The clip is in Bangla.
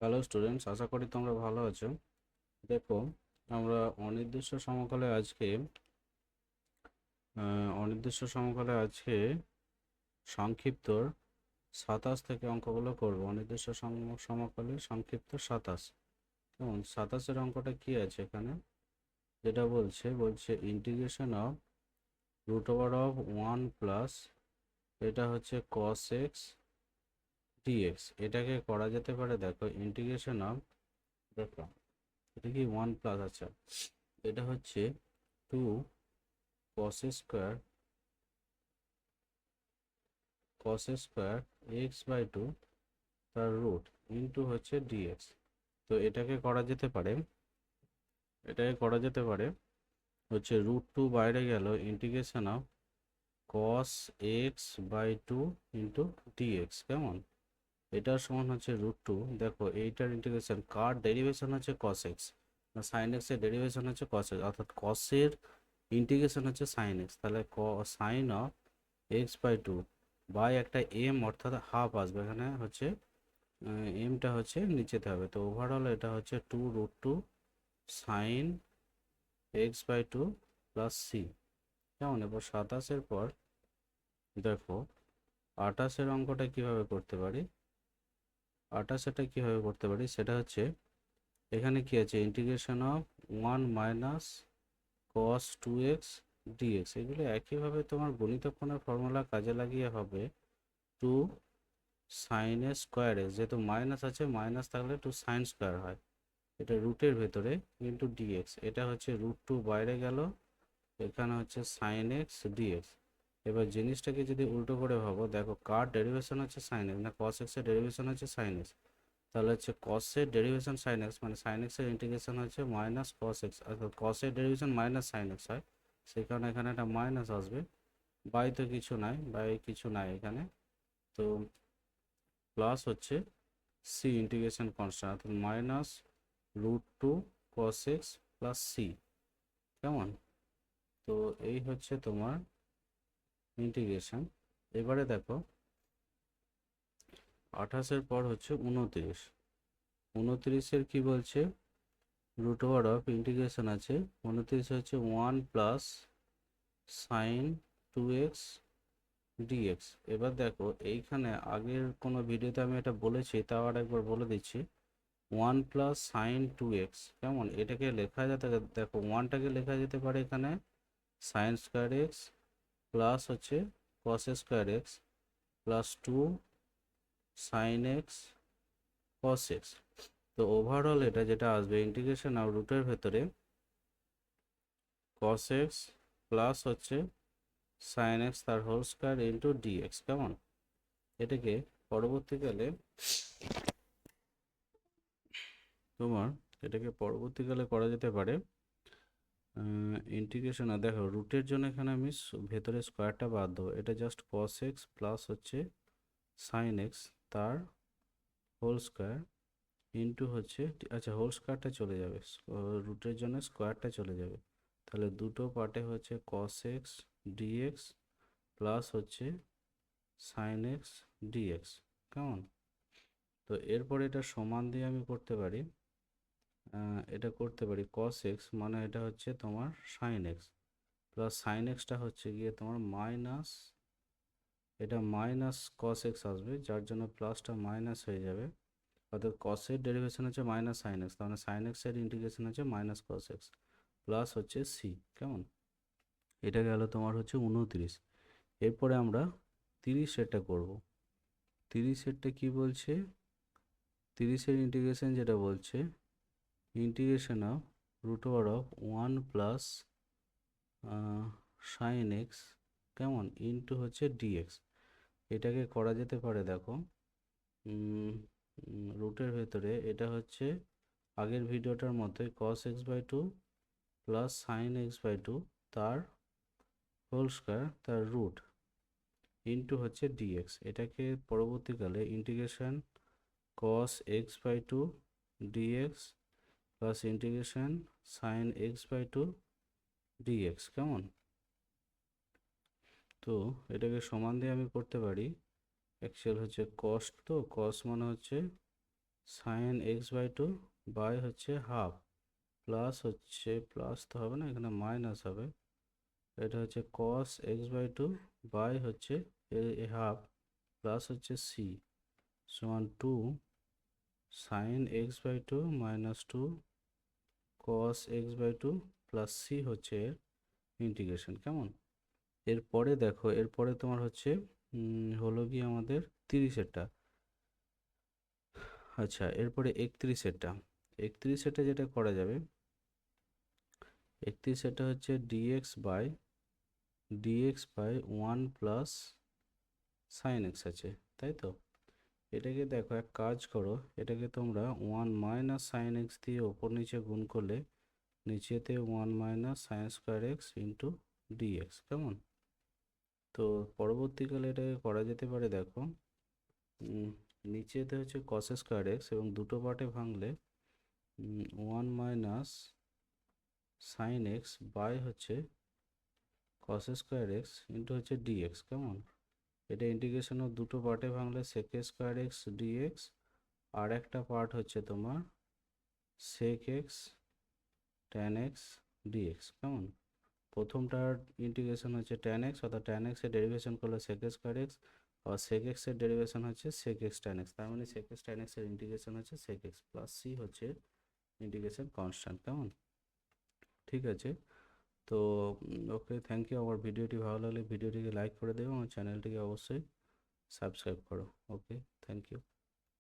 হ্যালো স্টুডেন্টস, আশা করি তোমরা ভালো আছো। দেখো, আমরা অনির্দিষ্ট সমকালে আজকে সংক্ষিপ্তর 27 থেকে অঙ্কগুলো করব। অনির্দিষ্ট সমকালে সংক্ষিপ্ত 27। কেমন? 27-এর অঙ্কটা কি আছে এখানে? যেটা বলছে integration of root over of 1 plus এটা হচ্ছে cos x dx। এটাকে করা যেতে পারে, দেখো ইন্টিগ্রেশন অফ, দেখো এটা কি 1 প্লাস, আচ্ছা এটা হচ্ছে 2 cos স্কোয়ার x/2 তার রুট ইন্টু হচ্ছে ডিএক্স। তো এটাকে করা যেতে পারে হচ্ছে √2 বাইরে গেল, integration of cos x/2 into dx. কেমন? এটার সমান হচ্ছে √2। দেখো এইটার ইন্টিগ্রেশন, কার ডেরিভেশন হচ্ছে cos x, না sin x এর ডেরিভেশন হচ্ছে cos x, অর্থাৎ cos এর ইন্টিগ্রেশন হচ্ছে sin x। তাহলে sin অফ x/2 বাই একটা m, অর্থাৎ হাফ আসবে এখানে, হচ্ছে এমটা হচ্ছে নিচেতে হবে। তো ওভারঅল এটা হচ্ছে 2√2 সাইন x/2 প্লাস সি। কেমন? এবার 27-এর পর দেখো 28-এর অঙ্কটা কিভাবে করতে পারি। 28-এটা কিভাবে করতে পারি সেটা হচ্ছে, এখানে কি আছে, integration of 1 minus cos 2x dx। এগুলো একইভাবে তোমার গণিতক্ষণের ফর্মুলা কাজে লাগিয়ে হবে 2 সাইন স্কোয়ার এক্স, যেহেতু মাইনাস আছে, মাইনাস থাকলে 2 সাইন স্কোয়ার হয়, এটা রুটের ভেতরে ইন্টু ডিএক্স। এটা হচ্ছে √2 বাইরে গেল, এখানে হচ্ছে সাইন এক্স ডিএক্স। এবার জিনিসটাকে যদি উল্টো করে ভাবো, দেখো কার ডেরিভেশন হচ্ছে সাইন এক্স, না কস এক্স এর ডেরিভেশন হচ্ছে সাইন এক্স। তাহলে হচ্ছে কস এর ডেরিভেশন সাইন এক্স, মানে সাইন এক্স এর ইন্টিগ্রেশন হচ্ছে মাইনাস কস এক্স, অর্থাৎ কস এর ডেরিভেশন মাইনাস সাইন এক্স হয়। সেই কারণে এখানে একটা মাইনাস আসবে। বাই তো কিছু নাই, বাই কিছু নাই এখানে। তো প্লাস হচ্ছে সি ইন্টিগ্রেশন কনস্ট্যান্ট, অর্থাৎ minus √2 cos x plus C. কেমন? তো এই হচ্ছে তোমার ইন্টিগ্রেশন। এবারে দেখো 28-এর পর হচ্ছে 29। 29-এর কি বলছে, রুট ওভার অফ ইন্টিগ্রেশন আছে 29 হচ্ছে 1 প্লাস সাইন 2x ডিএক্স। এবার দেখো এইখানে আগের কোনো ভিডিওতে আমি এটা বলেছি, তাও আর একবার বলে দিচ্ছি, 1 প্লাস সাইন 2x। কেমন? এটাকে লেখা যেতে, দেখো 1টাকে লেখা যেতে পারে এখানে সাইন স্কোয়ার এক্স প্লাস হচ্ছে cos square x plus 2 sine x cos x. তো ওভারঅল এটা যেটা আসবে, ইন্টিগ্রেশন আর রুটের ভেতরে কস এক্স প্লাস হচ্ছে সাইন এক্স তার হোল স্কোয়ার ইন্টু ডিএক্স। কেমন? এটাকে পরবর্তীকালে তোমার এটাকে পরবর্তীকালে করা যেতে পারে ইন্টিগ্রেশন। দেখো রুটের জন্য এখানে আমি ভেতরে স্কোয়ারটা বাদ দেবো, এটা জাস্ট কস এক্স প্লাস হচ্ছে সাইন এক্স তার হোল স্কোয়ার ইন্টু হচ্ছে, আচ্ছা হোল স্কোয়ারটা চলে যাবে, রুটের জন্য স্কোয়ারটা চলে যাবে। তাহলে দুটো পার্টে হচ্ছে কস এক্স ডিএক্স প্লাস হচ্ছে সাইন এক্স ডিএক্স। কেমন? তো এরপর এটা সমান দিয়ে আমি করতে পারি, এটা করতে পারি কস এক্স, মানে এটা হচ্ছে তোমার সাইন এক্স, প্লাস সাইন এক্সটা হচ্ছে গিয়ে তোমার মাইনাস, এটা মাইনাস কস এক্স আসবে, যার জন্য প্লাসটা মাইনাস হয়ে যাবে। অর্থাৎ কসের ডেরিভেশন হচ্ছে মাইনাস সাইন এক্স, তার মানে সাইন এক্সের ইন্টিগ্রেশন হচ্ছে মাইনাস কস এক্স প্লাস হচ্ছে সি। কেমন? এটা গেল তোমার হচ্ছে 29। এরপরে আমরা 30-এরটা করব। 30-এরটা কি বলছে, 30-এর ইন্টিগ্রেশন যেটা বলছে, integration of root over of 1 plus sine x, কেমন, ইন্টু হচ্ছে ডিএক্স। এটাকে করা যেতে পারে, দেখো রুটের ভেতরে এটা হচ্ছে আগের ভিডিওটার মতোই cos x/2 plus sign x/2 তার হোল স্কোয়ার তার রুট ইন্টু হচ্ছে ডিএক্স। এটাকে পরবর্তীকালে integration cos x/2 dx plus integration sign x/2 dx। কেমন? তো এটাকে সমান দিয়ে আমি করতে পারি, অ্যাকচুয়াল হচ্ছে কস, তো কস মানে হচ্ছে sine x by two by হচ্ছে হাফ প্লাস হচ্ছে প্লাস তো হবে না, এখানে মাইনাস হবে, এটা হচ্ছে cos x by two by হচ্ছে হাফ প্লাস হচ্ছে সি সমান two sine x by two minus two cos x by two plus C হচ্ছে এর ইন্টিগ্রেশন। কেমন? এরপরে দেখো, এরপরে তোমার হচ্ছে হলো কি আমাদের 30-এরটা। আচ্ছা, এরপরে 31-এরটা। 31-এরটা যেটা করা যাবে, 31-এরটা হচ্ছে d x by one plus sine x আছে, তাই তো? এটাকে দেখো, এক কাজ করো, এটাকে তোমরা ওয়ান মাইনাস সাইন এক্স দিয়ে ওপর নিচে গুণ করলে নিচেতে one minus sine square x into dx. কেমন? তো পরবর্তীকালে এটাকে করা যেতে পারে, দেখো নিচেতে হচ্ছে কস স্কোয়ার এক্স এবং দুটো পার্টে ভাঙলে one minus sine x by হচ্ছে কস স্কোয়ার এক্স ইন্টু হচ্ছে ডিএক্স। কেমন? এটা ইন্টিগ্রেশন অফ দুটো পার্টে ভাঙলে সেক স্কোয়ার এক্স ডিএক্স, আর একটা পার্ট হচ্ছে তোমার sec x tan x d x. কেমন? প্রথমটার ইন্টিগ্রেশন হচ্ছে ট্যান এক্স, অর্থাৎ ট্যান এক্সের ডেরিভেশন করলে সেক স্কোয়ার এক্স, আর সেক এক্সের ডেরিভেশন হচ্ছে সেক এক্স ট্যান এক্স, তার মানে সেক এক্স ট্যান এক্সের ইন্টিগ্রেশন হচ্ছে সেক এক্স প্লাস সি হচ্ছে ইন্টিগ্রেশন কনস্ট্যান্ট। কেমন? ঠিক আছে। তো ওকে, থ্যাংক ইউ। আমার ভিডিওটি ভালো লাগলে ভিডিওটিকে লাইক করে দেবো, আমার চ্যানেলটিকে অবশ্যই সাবস্ক্রাইব করো। ওকে, থ্যাংক ইউ।